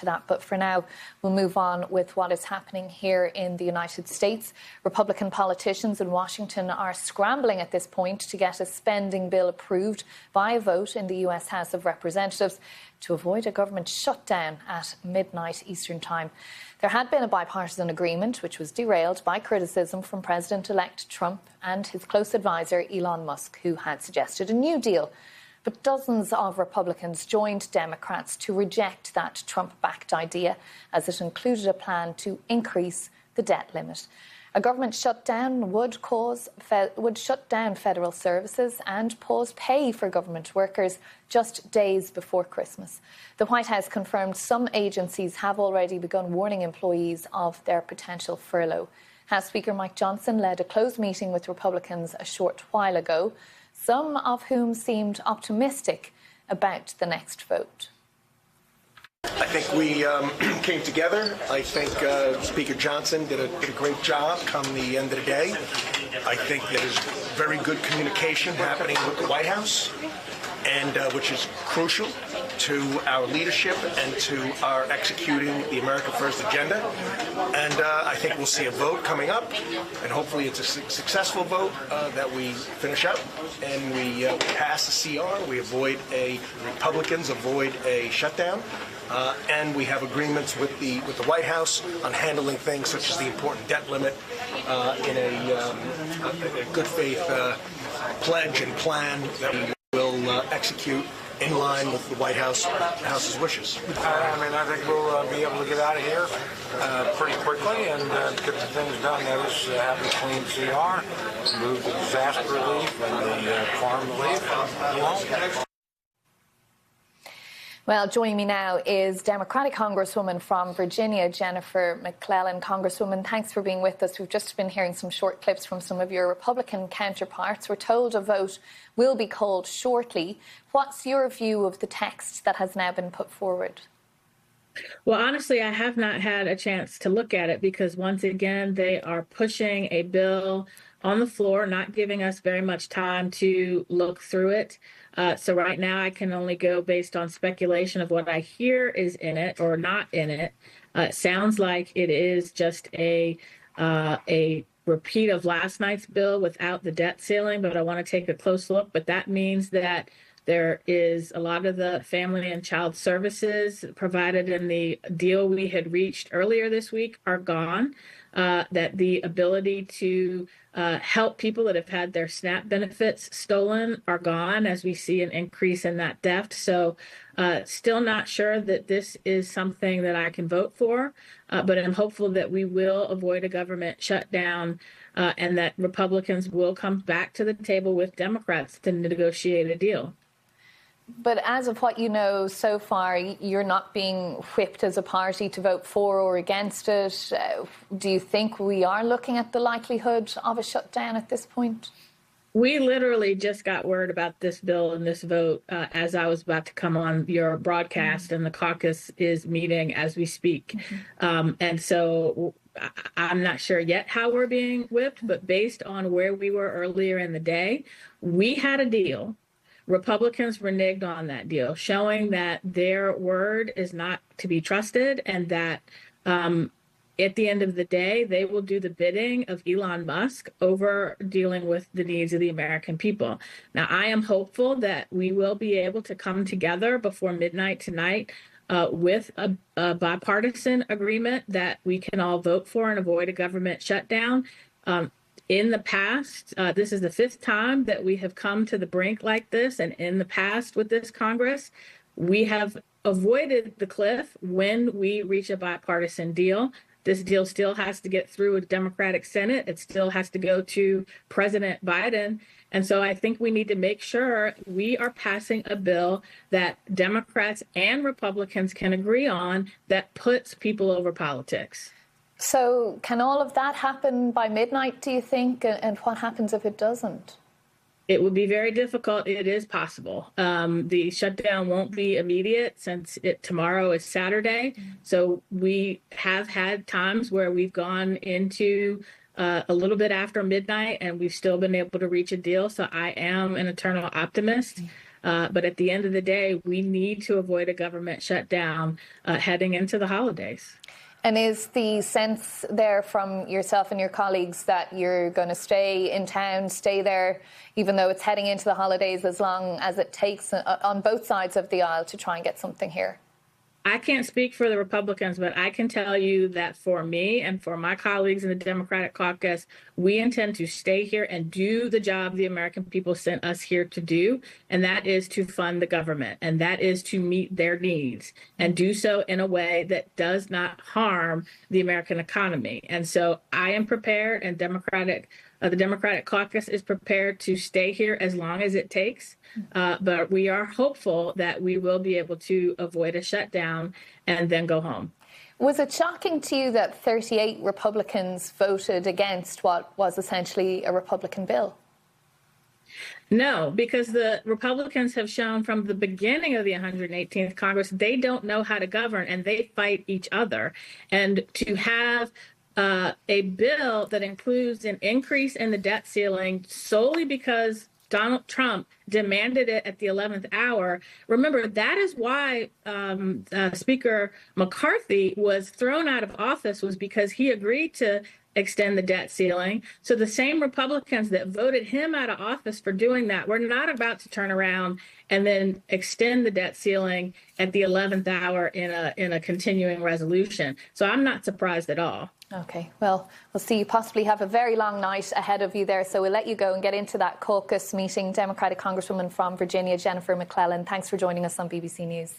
to that. But for now, we'll move on with what is happening here in the United States. Republican politicians in Washington are scrambling at this point to get a spending bill approved by a vote in the US House of Representatives to avoid a government shutdown at midnight Eastern Time. There had been a bipartisan agreement which was derailed by criticism from President-elect Trump and his close advisor Elon Musk, who had suggested a new deal. But dozens of Republicans joined Democrats to reject that Trump-backed idea, as it included a plan to increase the debt limit. A government shutdown would shut down federal services and pause pay for government workers just days before Christmas. The White House confirmed some agencies have already begun warning employees of their potential furlough. House Speaker Mike Johnson led a closed meeting with Republicans a short while ago, some of whom seemed optimistic about the next vote. I think we came together. I think Speaker Johnson did a great job come the end of the day. I think there's very good communication happening with the White House, and which is crucial to our leadership and to our executing the America First agenda. And I think we'll see a vote coming up, and hopefully it's a successful vote that we finish up and we pass the CR. Republicans avoid a shutdown. And we have agreements with the White House on handling things such as the important debt limit in a good faith pledge and plan that we will execute in line with the White House's wishes. I think we'll be able to get out of here pretty quickly and get the things done. That is, have a clean CR, move the disaster relief and the farm relief along. Well, joining me now is Democratic Congresswoman from Virginia, Jennifer McClellan. Congresswoman, thanks for being with us. We've just been hearing some short clips from some of your Republican counterparts. We're told a vote will be called shortly. What's your view of the text that has now been put forward? Well, honestly, I have not had a chance to look at it because, once again, they are pushing a bill on the floor, not giving us very much time to look through it. So right now I can only go based on speculation of what I hear is in it or not in it. It sounds like it is just a repeat of last night's bill without the debt ceiling, but I want to take a close look. But that means that there is a lot of the family and child services provided in the deal we had reached earlier this week are gone. That the ability to help people that have had their SNAP benefits stolen are gone, as we see an increase in that theft. So still not sure that this is something that I can vote for, but I'm hopeful that we will avoid a government shutdown and that Republicans will come back to the table with Democrats to negotiate a deal. But as of what you know so far, you're not being whipped as a party to vote for or against it. Do you think we are looking at the likelihood of a shutdown at this point? We literally just got word about this bill and this vote as I was about to come on your broadcast, and the caucus is meeting as we speak. And so I'm not sure yet how we're being whipped, but based on where we were earlier in the day, we had a deal. Republicans reneged on that deal, showing that their word is not to be trusted and that at the end of the day, they will do the bidding of Elon Musk over dealing with the needs of the American people. Now, I am hopeful that we will be able to come together before midnight tonight with a bipartisan agreement that we can all vote for and avoid a government shutdown. In the past, this is the fifth time that we have come to the brink like this. And in the past with this Congress, we have avoided the cliff when we reach a bipartisan deal. This deal still has to get through a Democratic Senate. It still has to go to President Biden. And so I think we need to make sure we are passing a bill that Democrats and Republicans can agree on that puts people over politics. So can all of that happen by midnight, do you think? And what happens if it doesn't? It would be very difficult. It is possible. The shutdown won't be immediate since tomorrow is Saturday. So we have had times where we've gone into a little bit after midnight and we've still been able to reach a deal. So I am an eternal optimist. But at the end of the day, we need to avoid a government shutdown heading into the holidays. And is the sense there from yourself and your colleagues that you're going to stay in town, stay there, even though it's heading into the holidays, as long as it takes on both sides of the aisle to try and get something here? I can't speak for the Republicans, but I can tell you that for me and for my colleagues in the Democratic caucus, we intend to stay here and do the job the American people sent us here to do, and that is to fund the government, and that is to meet their needs and do so in a way that does not harm the American economy. And so I am prepared, and the Democratic caucus is prepared to stay here as long as it takes. But we are hopeful that we will be able to avoid a shutdown and then go home. Was it shocking to you that 38 Republicans voted against what was essentially a Republican bill? No, because the Republicans have shown from the beginning of the 118th Congress, they don't know how to govern and they fight each other. And to have a bill that includes an increase in the debt ceiling solely because Donald Trump demanded it at the 11th hour. Remember, that is why Speaker McCarthy was thrown out of office, was because he agreed to extend the debt ceiling. So the same Republicans that voted him out of office for doing that were not about to turn around and then extend the debt ceiling at the 11th hour in a continuing resolution. So I'm not surprised at all. OK, well, we'll see. You possibly have a very long night ahead of you there, so we'll let you go and get into that caucus meeting. Democratic Congresswoman from Virginia, Jennifer McClellan, thanks for joining us on BBC News.